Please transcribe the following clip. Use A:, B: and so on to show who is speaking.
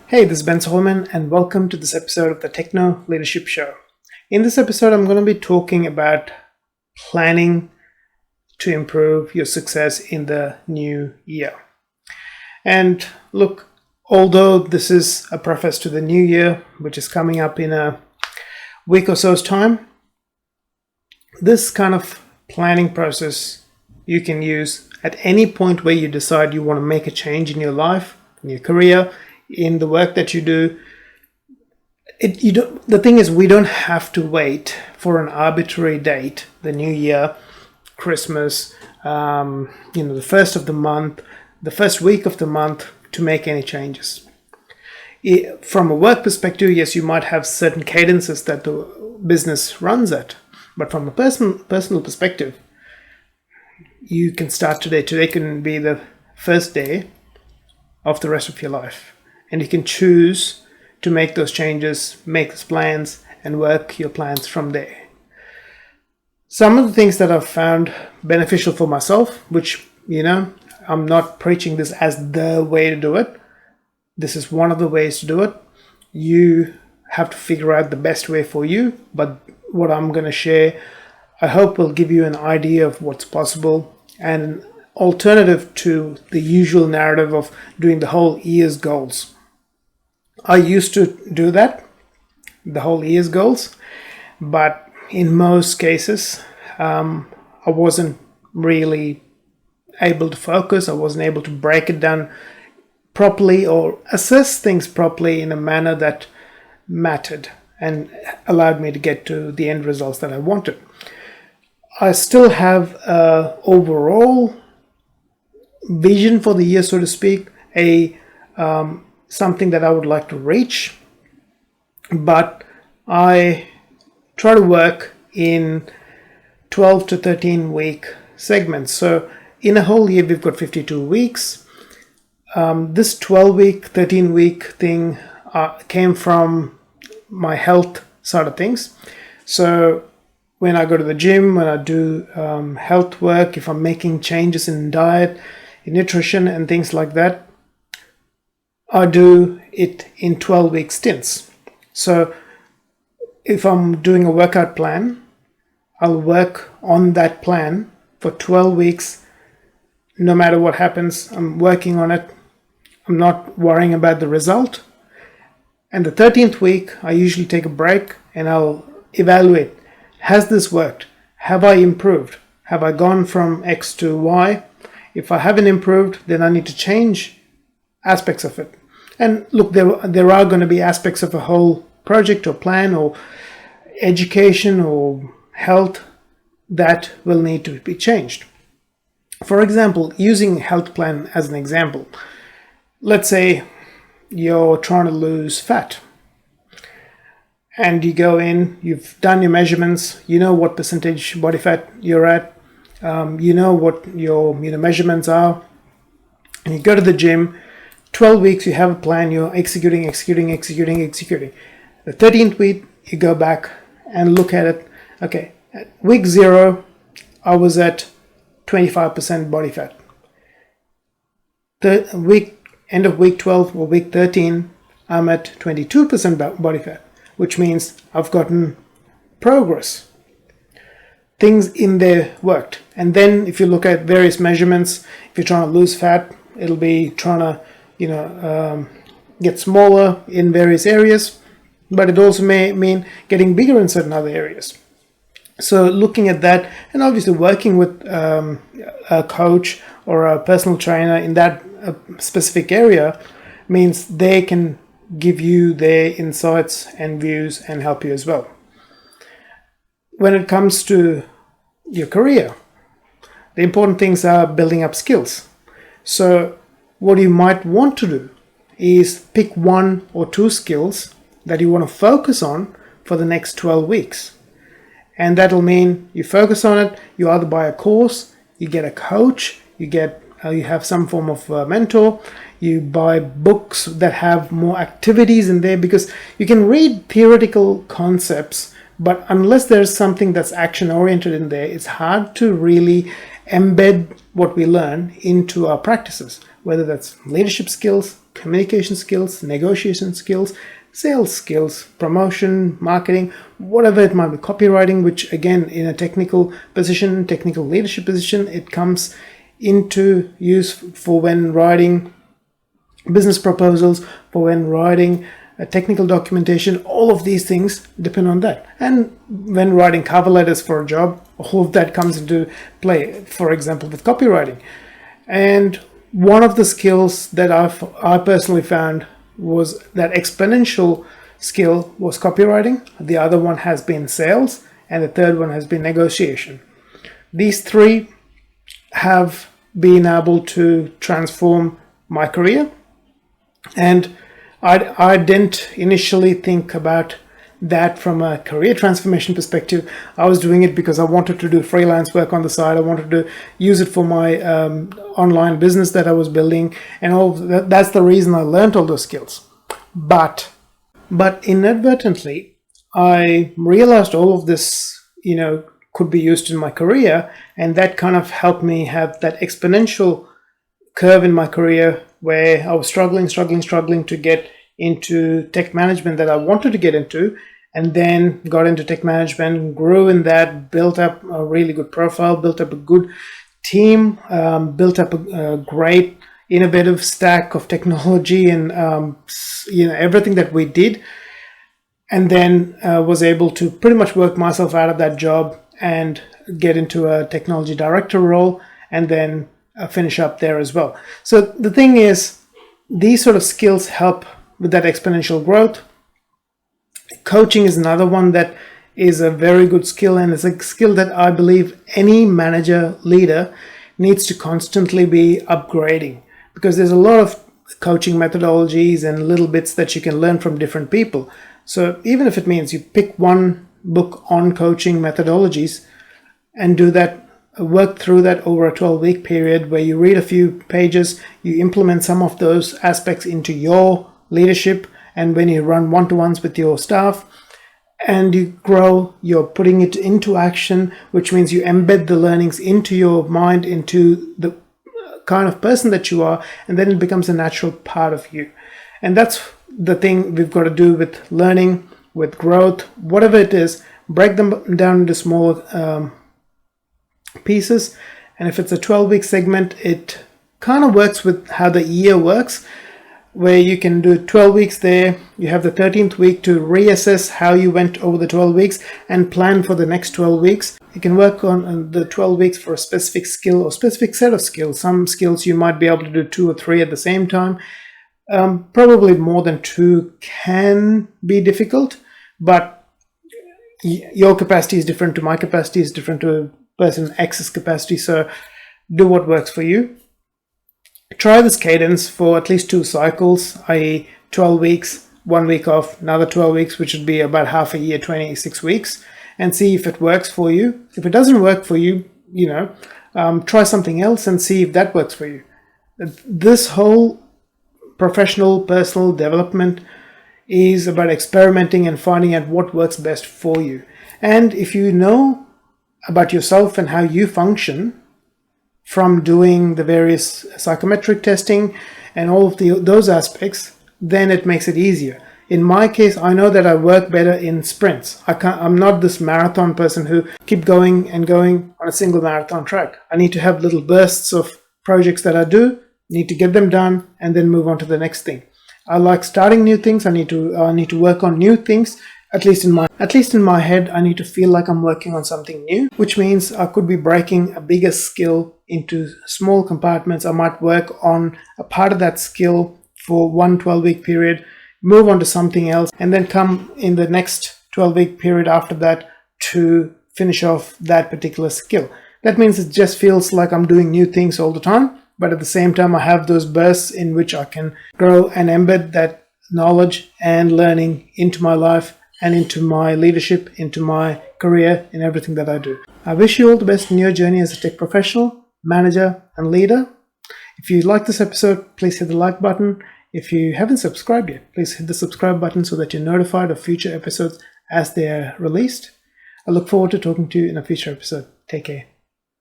A: Hey, this is Ben Solomon, and welcome to this episode of the Techno Leadership Show. In this episode, I'm going to be talking about planning to improve your success in the new year. And look, although this is a preface to the new year, which is coming up in a week or so's time, this kind of planning process you can use at any point where you decide you want to make a change in your life, in your career, in the work that you do. The thing is, we don't have to wait for an arbitrary date, the new year, Christmas, the first of the month, the first week of the month, to make any changes. From a work perspective, yes, you might have certain cadences that the business runs at, but from a personal perspective, you can start today. Today can be the first day of the rest of your life. And you can choose to make those changes, make those plans, and work your plans from there. Some of the things that I've found beneficial for myself, which, I'm not preaching this as the way to do it. This is one of the ways to do it. You have to figure out the best way for you. But what I'm going to share, I hope will give you an idea of what's possible and an alternative to the usual narrative of doing the whole year's goals. I used to do that, the whole year's goals, but in most cases, I wasn't really able to focus. I wasn't able to break it down properly or assess things properly in a manner that mattered and allowed me to get to the end results that I wanted. I still have an overall vision for the year, so to speak, something that I would like to reach, but I try to work in 12 to 13 week segments. So in a whole year, we've got 52 weeks. This 12-week, 13-week thing came from my health side of things. So when I go to the gym, when I do health work, if I'm making changes in diet, in nutrition and things like that, I do it in 12-week stints. So if I'm doing a workout plan, I'll work on that plan for 12 weeks. No matter what happens, I'm working on it. I'm not worrying about the result. And the 13th week, I usually take a break and I'll evaluate. Has this worked? Have I improved? Have I gone from X to Y? If I haven't improved, then I need to change aspects of it. And look, there are going to be aspects of a whole project or plan or education or health that will need to be changed. For example, using health plan as an example, let's say you're trying to lose fat. And you go in, you've done your measurements, you know what percentage body fat you're at, you know what your measurements are, and you go to the gym. 12 weeks, you have a plan, you're executing. The 13th week, you go back and look at it. Okay, at week 0, I was at 25% body fat. End of week 12 or week 13, I'm at 22% body fat, which means I've gotten progress. Things in there worked. And then if you look at various measurements, if you're trying to lose fat, it'll be trying to get smaller in various areas, but it also may mean getting bigger in certain other areas. So looking at that, and obviously working with a coach or a personal trainer in that specific area means they can give you their insights and views and help you as well. When it comes to your career, the important things are building up skills. So what you might want to do is pick 1 or 2 skills that you want to focus on for the next 12 weeks. And that'll mean you focus on it, you either buy a course, you get a coach, you have some form of mentor, you buy books that have more activities in there, because you can read theoretical concepts, but unless there's something that's action oriented in there, it's hard to really embed what we learn into our practices, whether that's leadership skills, communication skills, negotiation skills, sales skills, promotion, marketing, whatever it might be, copywriting, which again, in a technical position, technical leadership position, it comes into use for when writing business proposals, for when writing technical documentation. All of these things depend on that. And when writing cover letters for a job, all of that comes into play, for example, with copywriting. And one of the skills that I personally found was that exponential skill was copywriting. The other one has been sales, and the third one has been negotiation. These three have been able to transform my career, and I didn't initially think about that from a career transformation perspective. I was doing it because I wanted to do freelance work on the side. I wanted to use it for my online business that I was building, and all that. That's the reason I learned all those skills. But inadvertently, I realized all of this, could be used in my career, and that kind of helped me have that exponential curve in my career where I was struggling to get into tech management that I wanted to get into, and then got into tech management, grew in that, built up a really good profile, built up a good team, built up a great innovative stack of technology and everything that we did, and then was able to pretty much work myself out of that job and get into a technology director role, and then finish up there as well. So the thing is, these sort of skills help with that exponential growth. Coaching is another one that is a very good skill, and it's a skill that I believe any manager, leader needs to constantly be upgrading, because there's a lot of coaching methodologies and little bits that you can learn from different people. So even if it means you pick one book on coaching methodologies and do that, work through that over a 12-week period where you read a few pages, you implement some of those aspects into your leadership, and when you run one-to-ones with your staff and you grow, you're putting it into action, which means you embed the learnings into your mind, into the kind of person that you are, and then it becomes a natural part of you. And that's the thing we've got to do with learning, with growth, whatever it is. Break them down into smaller pieces. And if it's a 12-week segment, it kind of works with how the year works, where you can do 12 weeks there. You have the 13th week to reassess how you went over the 12 weeks and plan for the next 12 weeks. You can work on the 12 weeks for a specific skill or specific set of skills. Some skills you might be able to do 2 or 3 at the same time. Probably more than 2 can be difficult, but your capacity is different to my capacity, is different to person X's capacity. So do what works for you. Try this cadence for at least 2 cycles, i.e. 12 weeks, 1 week off, another 12 weeks, which would be about half a year, 26 weeks, and see if it works for you. If it doesn't work for you, try something else and see if that works for you. This whole professional, personal development is about experimenting and finding out what works best for you. And if you know about yourself and how you function from doing the various psychometric testing and all of those aspects, then it makes it easier. In my case, I know that I work better in sprints. I'm not this marathon person who keep going and going on a single marathon track. I need to have little bursts of projects that I do, need to get them done, and then move on to the next thing. I like starting new things. I need to work on new things. At least in my head, I need to feel like I'm working on something new, which means I could be breaking a bigger skill into small compartments. I might work on a part of that skill for one 12-week period, move on to something else, and then come in the next 12-week period after that to finish off that particular skill. That means it just feels like I'm doing new things all the time, but at the same time, I have those bursts in which I can grow and embed that knowledge and learning into my life and into my leadership, into my career, in everything that I do. I wish you all the best in your journey as a tech professional, manager, and leader. If you like this episode, please hit the like button. If you haven't subscribed yet, please hit the subscribe button so that you're notified of future episodes as they are released. I look forward to talking to you in a future episode. Take care.